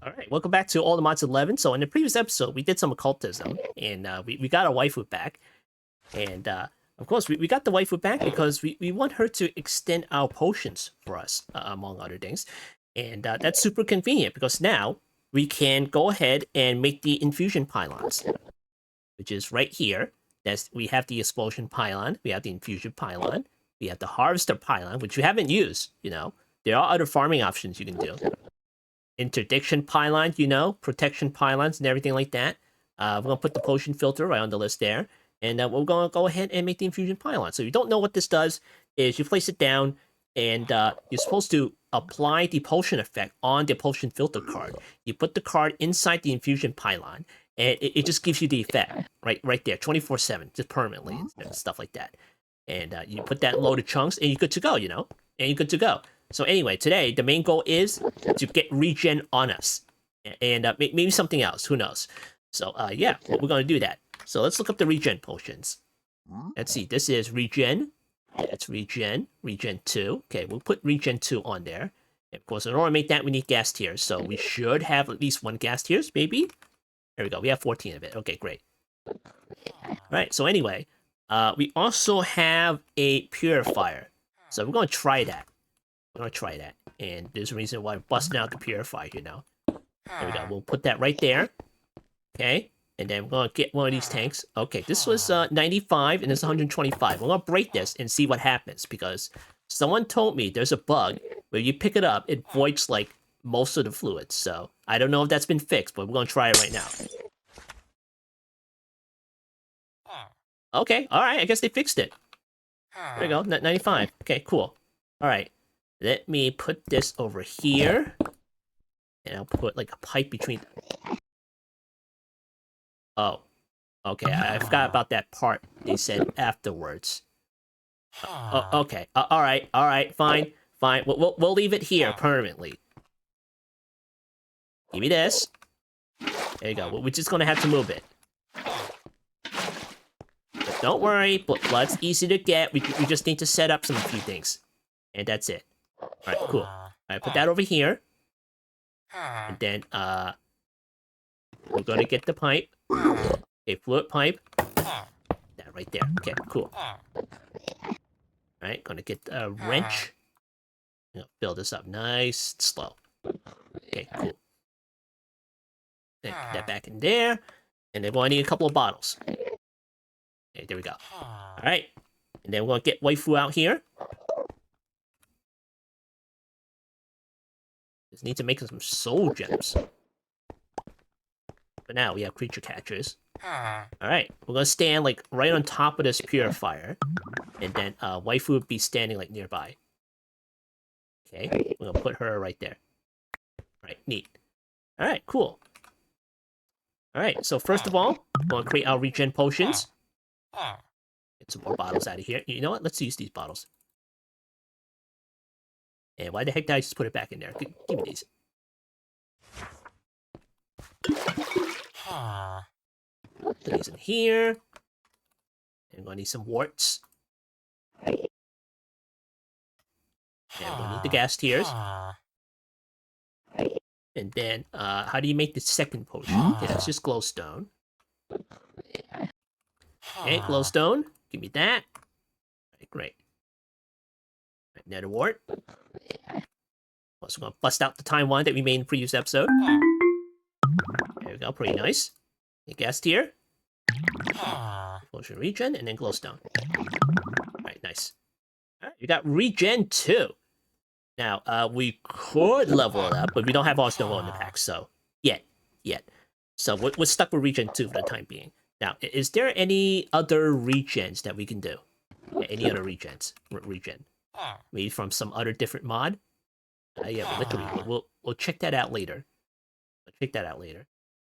All right, welcome back to All the Mods 11. So in the previous episode, we did some occultism, and we got our waifu back. And of course, we got the waifu back because we want her to extend our potions for us, among other things. And that's super convenient because now we can go ahead and make the infusion pylons, which is right here. We have the explosion pylon, we have the infusion pylon, we have the harvester pylon, which we haven't used, There are other farming options you can do. Interdiction pylon, protection pylons and everything like that. We're going to put the potion filter right on the list there. And we're going to go ahead and make the infusion pylon. So if you don't know what this does, is you place it down and you're supposed to apply the potion effect on the potion filter card. You put the card inside the infusion pylon and it just gives you the effect right there, 24/7, just permanently and stuff like that. And you put that load of chunks and you're good to go, And you're good to go. So anyway, today, the main goal is to get regen on us. And maybe something else, who knows. So yeah, we're going to do that. So let's look up the regen potions. Let's see, this is regen. That's regen 2. Okay, we'll put regen 2 on there. And of course, in order to make that, we need gas tiers. So we should have at least 1 gas tiers, maybe? There we go, we have 14 of it. Okay, great. Alright, so anyway, we also have a purifier. So we're going to try that. We're going to try that. And there's a reason why I'm busting out the purifier, There we go. We'll put that right there. Okay. And then we're going to get one of these tanks. Okay, this was 95 and this is 125. We're going to break this and see what happens because someone told me there's a bug where you pick it up, it voids like most of the fluids. So I don't know if that's been fixed, but we're going to try it right now. Okay, all right. I guess they fixed it. There we go. 95. Okay, cool. All right. Let me put this over here. And I'll put like a pipe between. Oh. Okay, I forgot about that part they said afterwards. Okay. All right. Fine. We'll leave it here permanently. Give me this. There you go. We're just gonna have to move it. But don't worry, blood's easy to get. We just need to set up a few things. And that's it. Alright, cool. Alright, put that over here. And then, we're gonna get the pipe. A fluid pipe. That right there. Okay, cool. Alright, gonna get a wrench. Fill this up nice and slow. Okay, cool. Then put that back in there. And then we're gonna need a couple of bottles. Okay, there we go. Alright. And then we're gonna get waifu out here. Just need to make some soul gems. But now we have creature catchers. Alright, we're gonna stand like right on top of this purifier. And then waifu would be standing like nearby. Okay, we're gonna put her right there. Alright, neat. Alright, cool. Alright, so first of all, we're gonna create our regen potions. Get some more bottles out of here. You know what? Let's use these bottles. And why the heck did I just put it back in there? Give me these. Put these in here. And we're gonna need some warts. And we'll need the gas tiers. And then, how do you make the second potion? Okay, that's just glowstone. Okay, glowstone. Give me that. Alright, great. Right, nether wart. Also gonna bust out the time one that we made in the previous episode. There we go, pretty nice. A gas tier. Potion regen, and then glowstone. Alright, nice. Alright, we got regen 2. Now, we could level it up, but we don't have all snow in the pack, so yet. So we're stuck with regen 2 for the time being. Now, is there any other regens that we can do? Any other regens? Regen? Maybe from some other different mod? Yeah, literally. We'll check that out later.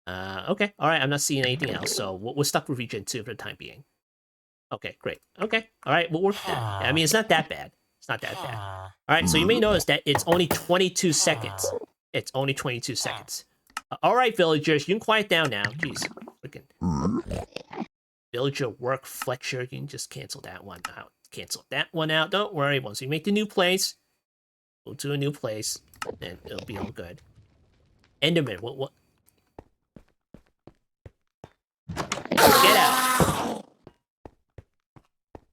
Okay, alright, I'm not seeing anything else, so we're stuck with regen 2 for the time being. Okay, great. Okay, alright, we'll work with that. I mean, it's not that bad. Alright, so you may notice that it's only 22 seconds. Alright, villagers, you can quiet down now. Jeez, freaking villager work Fletcher. You can just cancel that one out. Don't worry. Once we make the new place, we'll do a new place, and it'll be all good. Enderman, what? Get out!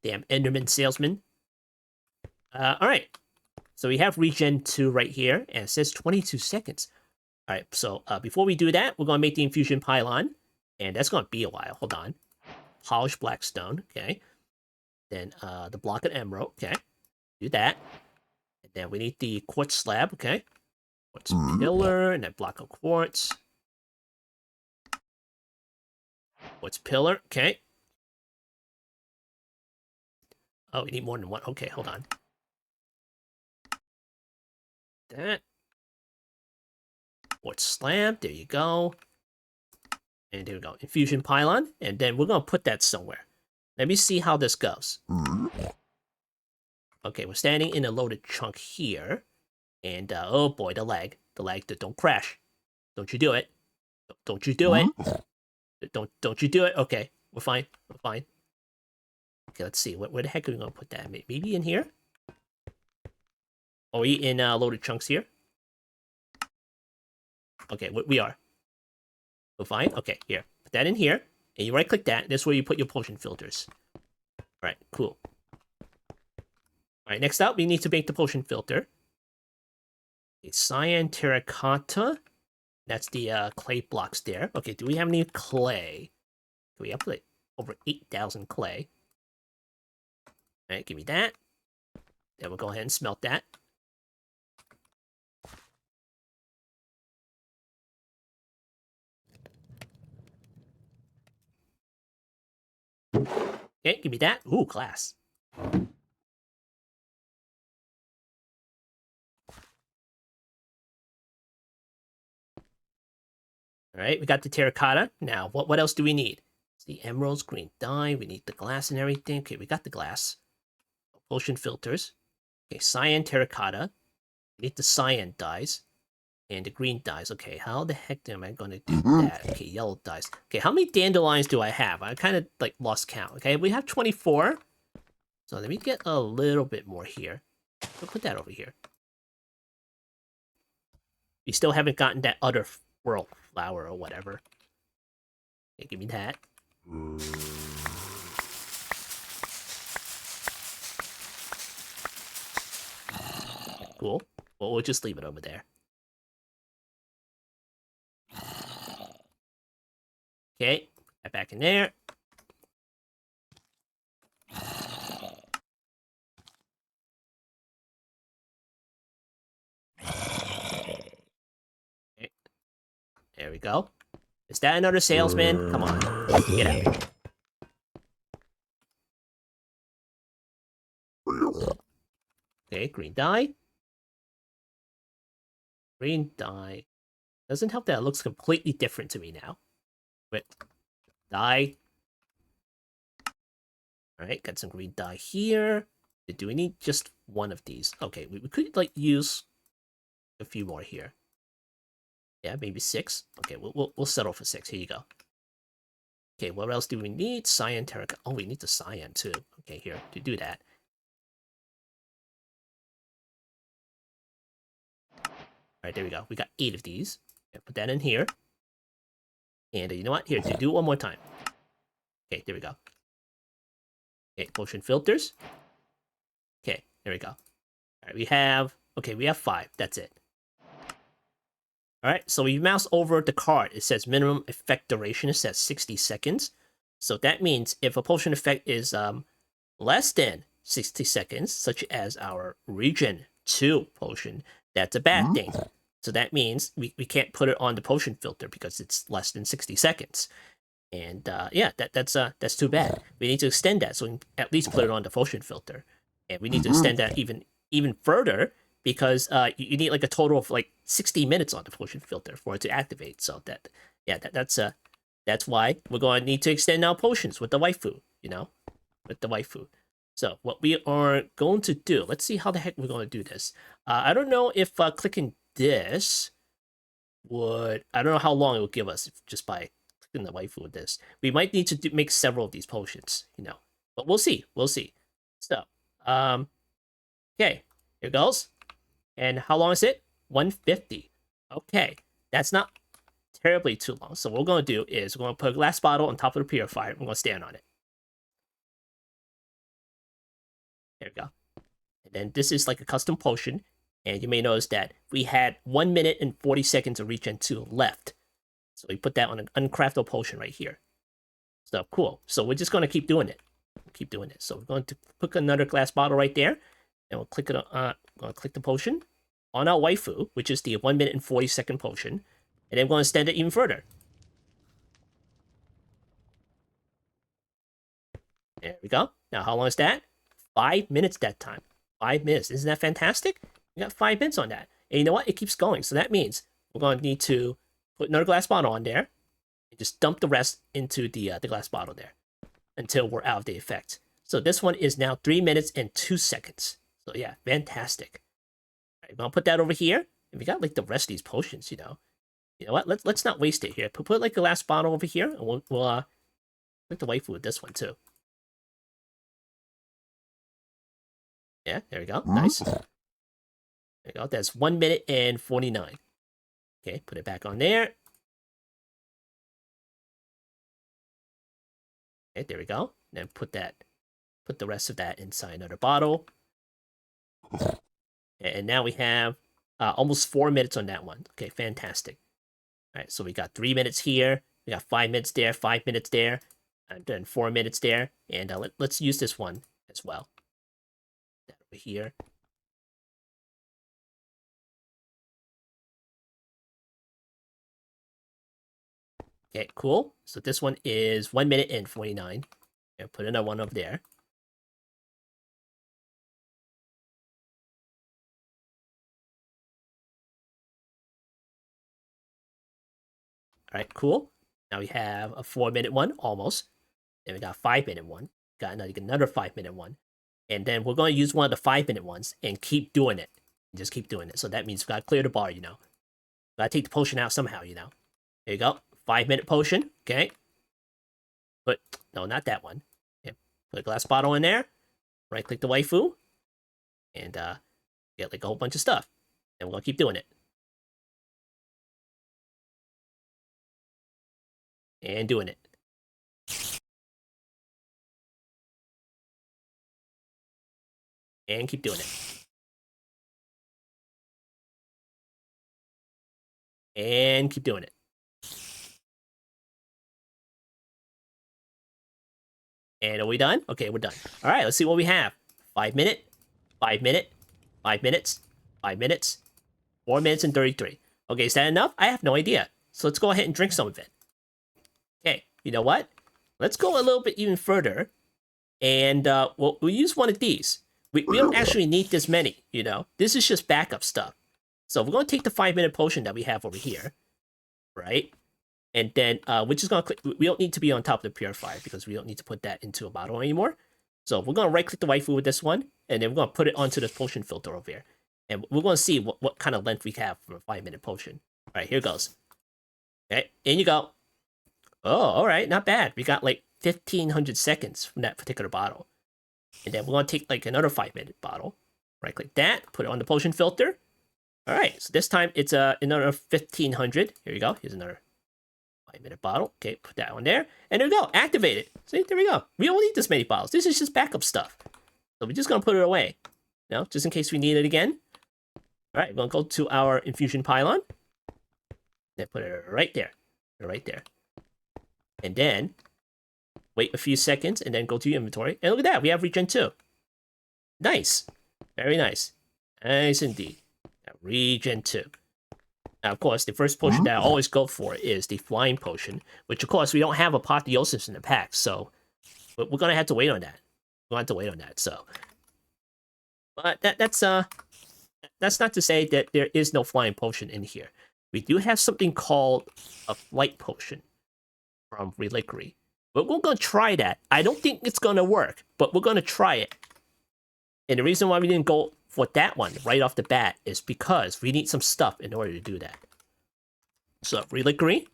Damn Enderman salesman. Alright. So we have regen 2 right here, and it says 22 seconds. Alright, so before we do that, we're going to make the Infusion Pylon, and that's going to be a while. Hold on. Polished blackstone, okay. Then the block of emerald, okay. Do that. And then we need the quartz slab, okay. Quartz pillar, and then block of quartz. Quartz pillar, okay. Oh, we need more than one. Okay, hold on. That. Quartz slab, there you go. And there we go. Infusion pylon. And then we're going to put that somewhere. Let me see how this goes. Okay, we're standing in a loaded chunk here. And, oh boy, the lag. The lag, don't crash. Don't you do it. Don't you do it. Don't you do it. Okay, we're fine. We're fine. Okay, let's see. Where the heck are we going to put that? Maybe in here? Are we in loaded chunks here? Okay, we are. We're fine? Okay, here. Put that in here. And you right-click that. That's where you put your potion filters. Alright, cool. Alright, next up, we need to make the potion filter. Okay, cyan terracotta. That's the clay blocks there. Okay, do we have any clay? We have like over 8,000 clay. Alright, give me that. Then we'll go ahead and smelt that. Okay, give me that. Ooh, glass. Alright, we got the terracotta. Now, what else do we need? It's the emeralds, green dye. We need the glass and everything. Okay, we got the glass. Potion filters. Okay, cyan terracotta. We need the cyan dyes. And the green dyes. Okay, how the heck am I going to do that? Okay, yellow dyes. Okay, how many dandelions do I have? I kind of, like, lost count. Okay, we have 24. So let me get a little bit more here. We'll put that over here. We still haven't gotten that other world flower or whatever. Okay, give me that. Cool. Well, we'll just leave it over there. Okay, put that back in there. Okay. There we go. Is that another salesman? Come on, get out. Okay, green dye. Green dye. Doesn't help that it looks completely different to me now. Wait, dye. Alright, got some green dye here. Do we need just one of these? Okay, we could, like, use a few more here. Yeah, maybe 6. Okay, we'll settle for 6. Here you go. Okay, what else do we need? Cyan terracotta. Oh, we need the cyan, too. Okay, here, to do that. Alright, there we go. We got 8 of these. Okay, put that in here. And you know what? Here, do it one more time. Okay, there we go. Okay, potion filters. Okay, there we go. Alright, we have 5. That's it. Alright, so we mouse over the card. It says minimum effect duration. It says 60 seconds. So that means if a potion effect is less than 60 seconds, such as our Regen 2 potion, that's a bad thing. So that means we can't put it on the potion filter because it's less than 60 seconds. And yeah, that's too bad. We need to extend that so we can at least put it on the potion filter. And we need to extend that even further because you need like a total of like 60 minutes on the potion filter for it to activate. So that's why we're going to need to extend our potions with the waifu, you know, with the waifu. So what we are going to do, let's see how the heck we're going to do this. I don't know if clicking this would, I don't know how long it would give us just by clicking the waifu with this. We might need to make several of these potions, you know, but we'll see. So, okay, here goes. And how long is it? 150. Okay, That's not terribly too long. So what we're going to do is we're going to put a glass bottle on top of the purifier. We're going to stand on it. There we go. And then this is like a custom potion. And you may notice that we had 1 minute and 40 seconds of regen 2 left. So we put that on an uncraftable potion right here. So cool. So we're just going to keep doing it. Keep doing it. So we're going to put another glass bottle right there. And we'll click it on, going to click the potion on our waifu, which is the 1 minute and 40 second potion. And then we're going to extend it even further. There we go. Now, how long is that? 5 minutes that time. 5 minutes. Isn't that fantastic? We got 5 minutes on that. And you know what? It keeps going. So that means we're going to need to put another glass bottle on there and just dump the rest into the glass bottle there until we're out of the effect. So this one is now 3 minutes and 2 seconds. So yeah, fantastic. All right, we're going to put that over here. And we got like the rest of these potions, you know. You know what? Let's not waste it here. Put like the last bottle over here. And we'll put the waifu with this one too. Yeah, there we go. Nice. There we go. That's 1 minute and 49. Okay, put it back on there. Okay, there we go. Then put the rest of that inside another bottle. And now we have almost 4 minutes on that one. Okay, fantastic. All right, so we got 3 minutes here. We got 5 minutes there, 5 minutes there, and then 4 minutes there. And let's use this one as well. That over here. Okay, cool. So this one is 1 minute and 49. And put another one over there. All right, cool. Now we have a 4 minute one, almost. Then we got a 5 minute one. Got another 5 minute one. And then we're going to use one of the 5 minute ones and keep doing it. Just keep doing it. So that means we got to clear the bar, you know. Got to take the potion out somehow, you know. There you go. 5 minute potion. Okay. No, not that one. Okay. Put a glass bottle in there. Right click the waifu. And get like a whole bunch of stuff. And we're going to keep doing it. And doing it. And keep doing it. And keep doing it. And are we done? Okay, we're done. All right, let's see what we have. 5 minute, 5 minute, 5 minutes, 5 minutes, 4 minutes and 33. Okay, is that enough? I have no idea. So let's go ahead and drink some of it. Okay, you know what? Let's go a little bit even further. And we'll use one of these. We don't actually need this many, you know. This is just backup stuff. So we're going to take the 5 minute potion that we have over here. Right? And then we're just going to click. We don't need to be on top of the purifier because we don't need to put that into a bottle anymore. So we're going to right click the waifu with this one. And then we're going to put it onto the potion filter over here. And we're going to see what kind of length we have for a 5 minute potion. All right, here goes. Okay, in you go. Oh, all right, not bad. We got like 1,500 seconds from that particular bottle. And then we're going to take like another 5 minute bottle. Right click that, put it on the potion filter. All right, so this time it's another 1,500. Here you go. Here's another 5 minute bottle. Okay, put that on there. And there we go. Activate it. See, there we go. We don't need this many bottles. This is just backup stuff. So we're just going to put it away. You know, just in case we need it again. All right, we're going to go to our Infusion Pylon. Then put it right there. Right there. And then wait a few seconds and then go to your inventory. And look at that. We have regen 2. Nice. Very nice. Nice indeed. Now, regen 2. Now, of course, the first potion that I always go for is the flying potion, which, of course, we don't have apotheosis in the pack, so we're going to have to wait on that. We're going to have to wait on that, so. But that's not to say that there is no flying potion in here. We do have something called a flight potion from Reliquary. But we're going to try that. I don't think it's going to work, but we're going to try it. And the reason why we didn't go for that one right off the bat is because we need some stuff in order to do that. So, Reliquary.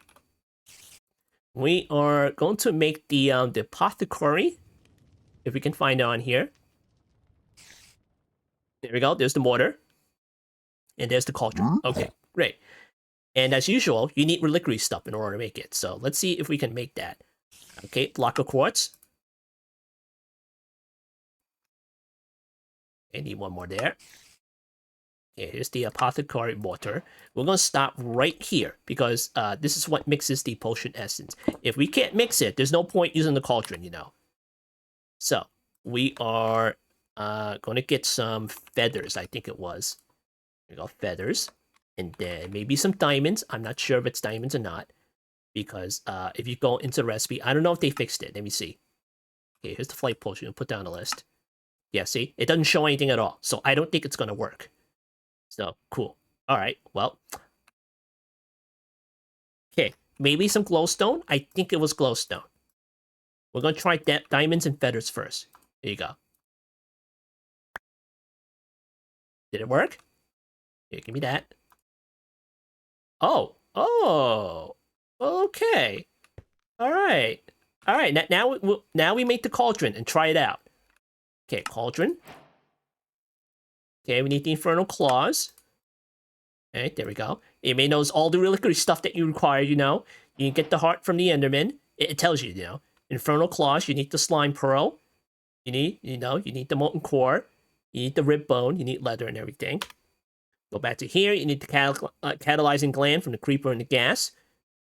We are going to make the apothecary, if we can find it on here. There we go. There's the mortar. And there's the cauldron. Okay, great. And as usual, you need reliquary stuff in order to make it. So let's see if we can make that. Okay, block of quartz. Okay, need one more there. Okay, here's the apothecary water. We're going to stop right here because this is what mixes the potion essence. If we can't mix it, there's no point using the cauldron, you know. So we are going to get some feathers, I think it was. We got feathers. And then maybe some diamonds. I'm not sure if it's diamonds or not. Because if you go into the recipe, I don't know if they fixed it. Let me see. Okay, here's the flight potion. I'll put down the list. Yeah, see? It doesn't show anything at all. So I don't think it's going to work. So, cool. All right, well. Okay, maybe some glowstone. I think it was glowstone. We're going to try diamonds and feathers first. There you go. Did it work? Here, give me that. Oh. Okay. All right. Now we make the cauldron and try it out. Okay, cauldron. Okay, we need the infernal claws. Okay, there we go. You may notice all the reliquary stuff that you require, you know. You can get the heart from the Enderman. It tells you, you know. Infernal claws, you need the slime pearl. You need the molten core. You need the rib bone. You need leather and everything. Go back to here. You need the catalyzing gland from the creeper and the gas.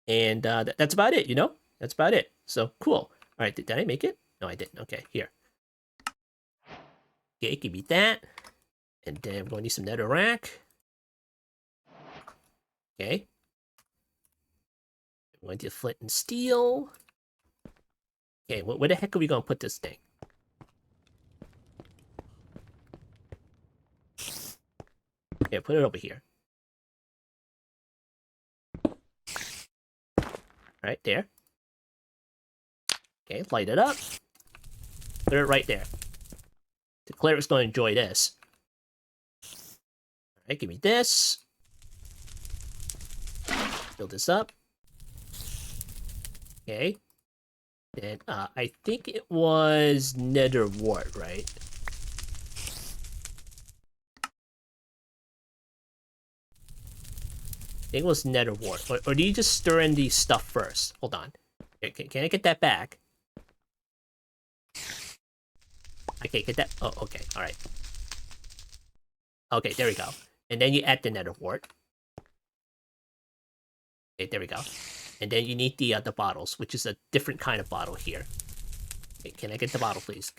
And that's about it, you know? That's about it. So, cool. All right, did I make it? No, I didn't. Okay, here. Okay, give me that. And then I'm going to need some nether rack. Okay. I'm going to flint and steel. Okay, where the heck are we going to put this thing? Yeah, put it over here. Right there. Okay, light it up. Put it right there. The cleric's going to enjoy this. Alright, give me this. Build this up. Okay. Then, I think it was nether wart, right? I think it was nether wart. Or do you just stir in the stuff first? Hold on. Can I get that back? Okay, get that. Oh, okay. All right. Okay, there we go. And then you add the nether wart. Okay, there we go. And then you need the bottles, which is a different kind of bottle here. Okay, can I get the bottle, please?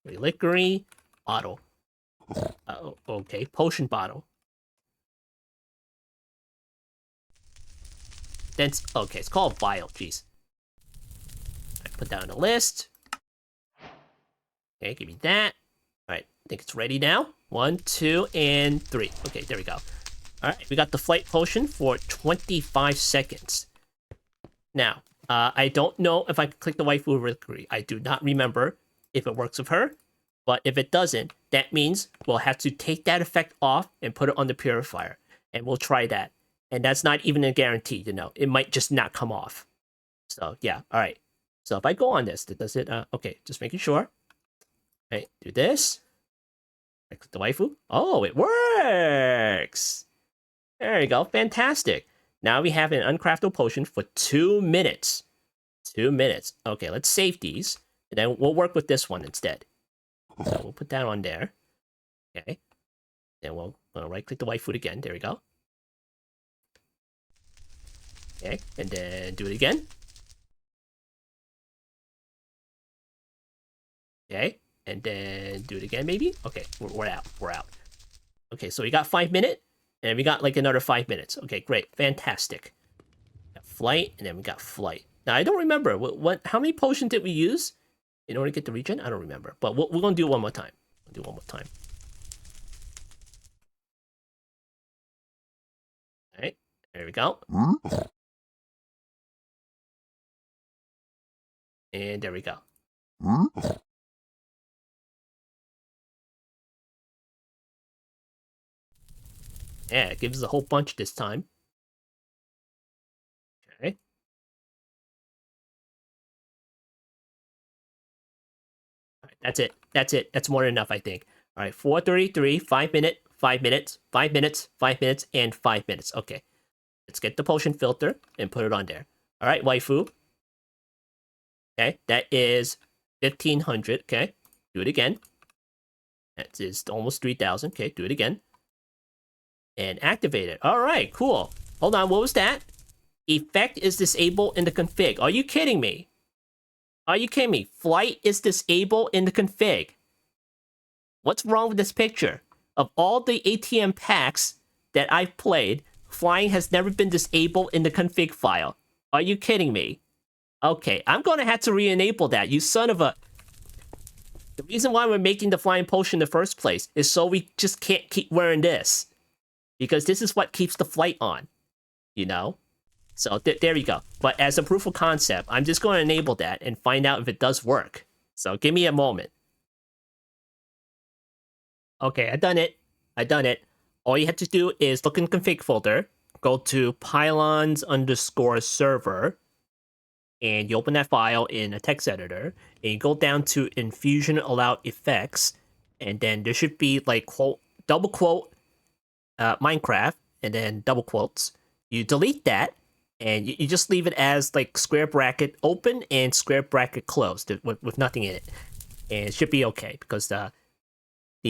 Reliquary bottle. Okay, potion bottle. Then okay, it's called vial. Jeez. Right, put that on the list. Okay, give me that. All right, I think it's ready now. 1, 2, and 3. Okay, there we go. All right, we got the flight potion for 25 seconds. Now, I don't know if I can click the waifu reliquary. I do not remember if it works with her. But if it doesn't, that means we'll have to take that effect off and put it on the purifier. And we'll try that. And that's not even a guarantee, you know. It might just not come off. So, yeah, all right. So if I go on this, does it... okay, just making sure. All right, do this. I click the waifu. Oh, it works! There you go. Fantastic. Now we have an uncraftable potion for 2 minutes. 2 minutes. Okay, let's save these. And then we'll work with this one instead. So we'll put that on there. Okay. Then we'll right-click the waifu again. There we go. Okay, and then do it again. Okay, and then do it again, maybe? Okay, we're out. We're out. Okay, so we got 5 minutes, and we got like another 5 minutes. Okay, great. Fantastic. Got flight, and then we got flight. Now, I don't remember. How many potions did we use in order to get the regen? I don't remember. But we're going to do it one more time. We'll do it one more time. All right, there we go. And there we go. Yeah, it gives us a whole bunch this time. Okay. All right, that's it. That's it. That's more than enough, I think. All right, 4:33, 5 minute, 5 minutes, 5 minutes, 5 minutes, and 5 minutes. Okay. Let's get the potion filter and put it on there. All right, waifu. Okay, that is 1,500. Okay, do it again. That is almost 3,000. Okay, do it again. And activate it. All right, cool. Hold on, what was that? Effect is disabled in the config. Are you kidding me? Are you kidding me? Flight is disabled in the config. What's wrong with this picture? Of all the ATM packs that I've played, flying has never been disabled in the config file. Are you kidding me? Okay, I'm gonna have to re-enable that, you son of a... The reason why we're making the flying potion in the first place is so we just can't keep wearing this. Because this is what keeps the flight on. You know? So there we go. But as a proof of concept, I'm just going to enable that and find out if it does work. So give me a moment. Okay, I done it. I done it. All you have to do is look in the config folder, go to pylons _ server, and you open that file in a text editor, and you go down to Infusion allowed effects, and then there should be like quote, double quote, Minecraft, and then double quotes. You delete that, and you just leave it as like square bracket open and square bracket closed with nothing in it. And it should be okay, because the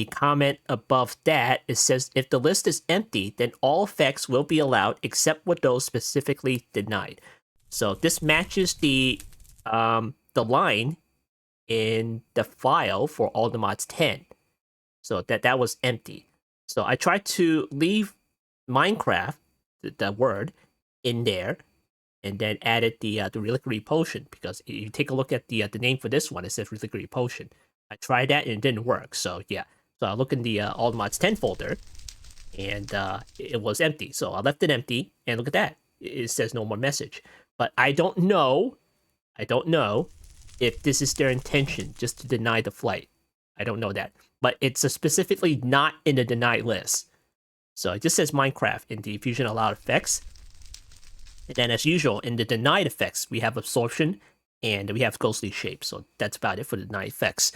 comment above that, it says if the list is empty, then all effects will be allowed except for those specifically denied. So this matches the line in the file for All the Mods 10. So that was empty. So I tried to leave Minecraft, the word, in there, and then added the reliquary potion, because if you take a look at the name for this one, it says reliquary potion. I tried that and it didn't work. So yeah, so I look in the All the Mods 10 folder, and it was empty. So I left it empty, and look at that, it says no more message. But I don't know if this is their intention, just to deny the flight. I don't know that. But it's specifically not in the denied list. So it just says Minecraft in the Infusion allowed effects. And then as usual, in the denied effects, we have absorption and we have ghostly shape. So that's about it for the denied effects.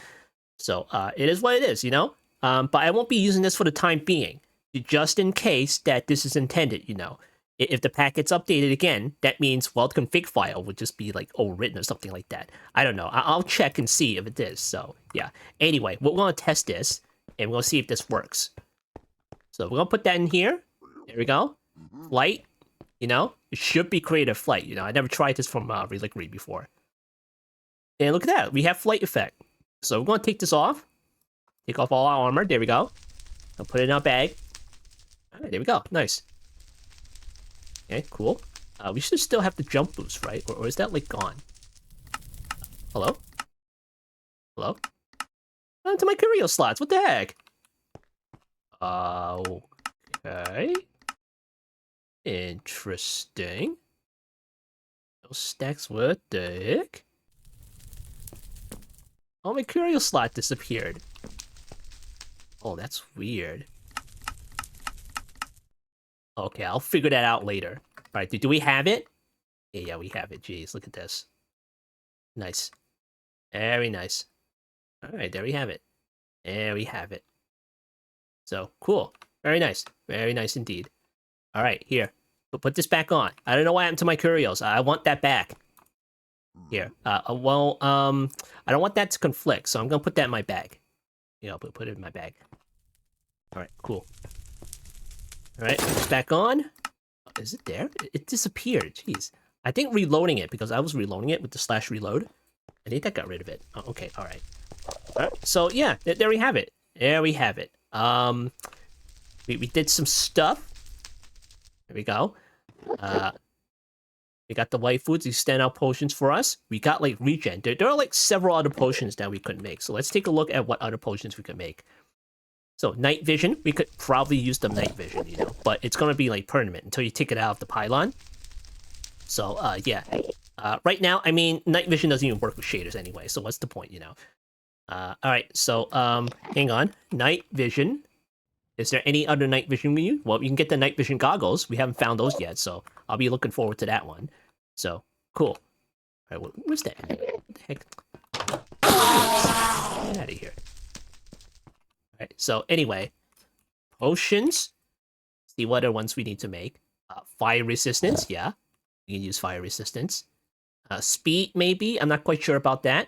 So it is what it is, you know? But I won't be using this for the time being, just in case that this is intended, you know? If the pack gets updated again, that means, well, the config file would just be like overwritten or something like that. I don't know. I'll check and see if it is. So yeah. Anyway, we're going to test this, and we're going to see if this works. So we're going to put that in here. There we go. Flight, you know, it should be creative flight. You know, I never tried this from Reliquary before. And look at that. We have flight effect. So we're going to take this off. Take off all our armor. There we go. I'll put it in our bag. All right, there we go. Nice. Okay, cool. We should still have the jump boost, right? Or is that, like, gone? Hello? Hello? Onto my curio slots, what the heck? Okay. Interesting. Those stacks, what the heck? Oh, my curio slot disappeared. Oh, that's weird. Okay, I'll figure that out later. All right, do we have it? Yeah, we have it. Jeez, look at this. Nice. Very nice. All right, there we have it. There we have it. So, cool. Very nice. Very nice indeed. All right, here. We'll put this back on. I don't know what happened to my curios. I want that back. Here. I don't want that to conflict, so I'm going to put that in my bag. Yeah, I'll put it in my bag. All right, cool. All right, it's back on. Is it there? It disappeared. Jeez. I think reloading it, because I was reloading it with the /reload. I think that got rid of it. Oh, okay, all right. All right. So yeah, there we have it. There we have it. We did some stuff. There we go. We got the waifus, these standout potions for us. We got like regen. There are like several other potions that we could make. So let's take a look at what other potions we could make. So night vision, we could probably use the night vision, you know, but it's gonna be like permanent until you take it out of the pylon. So yeah. Right now, I mean, night vision doesn't even work with shaders anyway, so what's the point, you know? Alright, so hang on. Night vision. Is there any other night vision we use? Well, you can get the night vision goggles. We haven't found those yet, so I'll be looking forward to that one. So, cool. Alright, where's that? What the heck? Get out of here. Alright, so anyway, Potions. See what other ones we need to make. Fire resistance, yeah. You can use fire resistance. Speed, maybe. I'm not quite sure about that.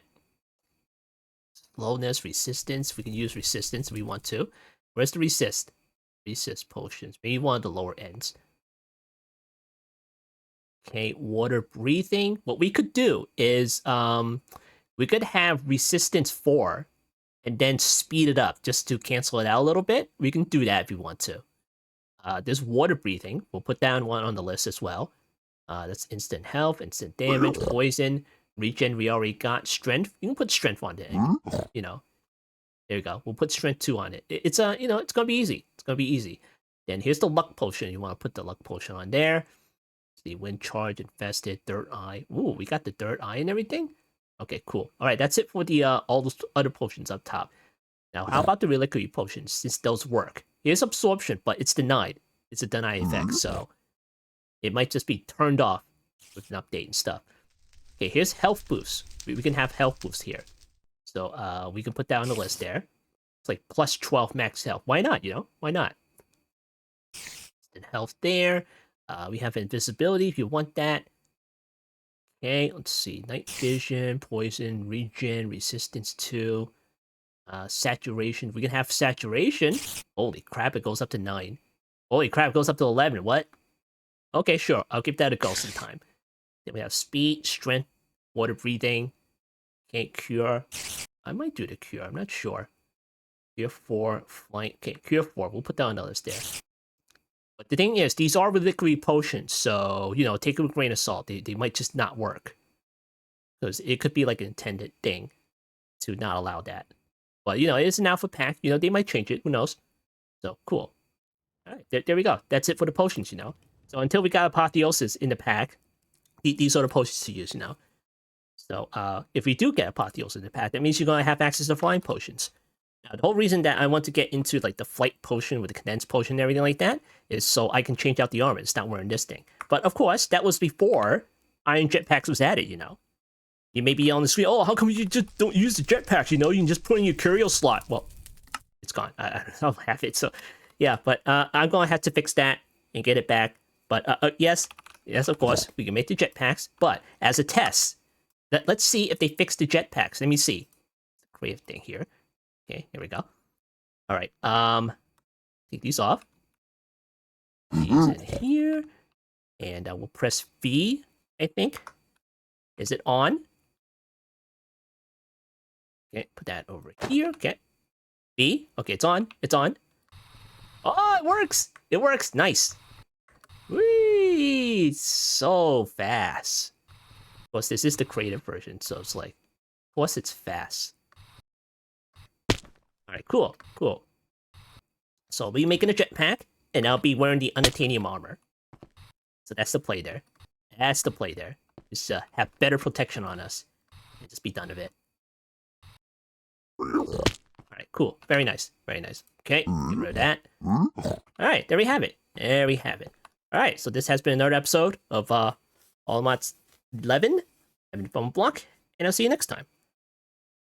Slowness, resistance. We can use resistance if we want to. Where's the resist? Resist potions. Maybe one of the lower ends. Okay, water breathing. What we could do is we could have resistance 4 and then speed it up just to cancel it out a little bit. We can do that if you want to. There's water breathing. We'll put down one on the list as well. That's instant health, instant damage, poison, regen. We already got strength. You can put strength on it. You know, there you go. We'll put strength 2 on it. It's you know, it's gonna be easy. It's gonna be easy. Then here's the luck potion. You want to put the luck potion on there. See, wind charge, infested, third eye. Ooh, we got the third eye and everything. Okay, cool. All right, that's it for the all those other potions up top. Now, how about the reliquary potions? Since those work, here's absorption, but it's denied. It's a deny effect, so it might just be turned off with an update and stuff. Okay, here's health boosts. We can have health boosts here, so we can put that on the list there. It's like plus 12 max health. Why not? You know, why not? And health there. We have invisibility if you want that. Okay, let's see. Night vision, poison, regen, resistance 2. Saturation. We can have saturation. Holy crap, it goes up to 9. Holy crap, it goes up to 11. What? Okay, sure. I'll give that a go sometime. Then we have speed, strength, water breathing. Okay, cure. I might do the cure. I'm not sure. Cure 4, flight. Okay, cure 4. We'll put that on the list there. But the thing is, these are reliquary potions, so, you know, take it with a grain of salt. They might just not work. Because it could be like an intended thing to not allow that. But, you know, it is an alpha pack. You know, they might change it. Who knows? So, cool. All right, there we go. That's it for the potions, you know. So until we got Apotheosis in the pack, these are the potions to use, you know. So if we do get Apotheosis in the pack, that means you're going to have access to flying potions. Now, the whole reason that I want to get into like the flight potion with the condensed potion and everything like that is so I can change out the armor and start wearing this thing. But of course, that was before Iron Jetpacks was added, you know. You may be on the screen, oh, how come you just don't use the jetpacks, you know? You can just put in your curio slot. Well, it's gone. I don't have it, so... Yeah, but I'm going to have to fix that and get it back. But yes, of course, we can make the jetpacks. But as a test, let's see if they fix the jetpacks. Let me see. Creative thing here. Okay, here we go. All right, take these off. These in here. And we'll press V, I think. Is it on? Okay, put that over here. Okay. V. Okay, it's on. It's on. Oh, it works! It works! Nice! Whee! So fast. Of course, this is the creative version, so it's like... Of course, it's fast. Alright, cool. Cool. So I'll be making a jetpack, and I'll be wearing the unobtainium armor. So that's the play there. That's the play there. Just have better protection on us. And just be done with it. Alright, cool. Very nice. Very nice. Okay, get rid of that. Alright, there we have it. There we have it. Alright, so this has been another episode of All the Mods 11. I've been Block, and I'll see you next time.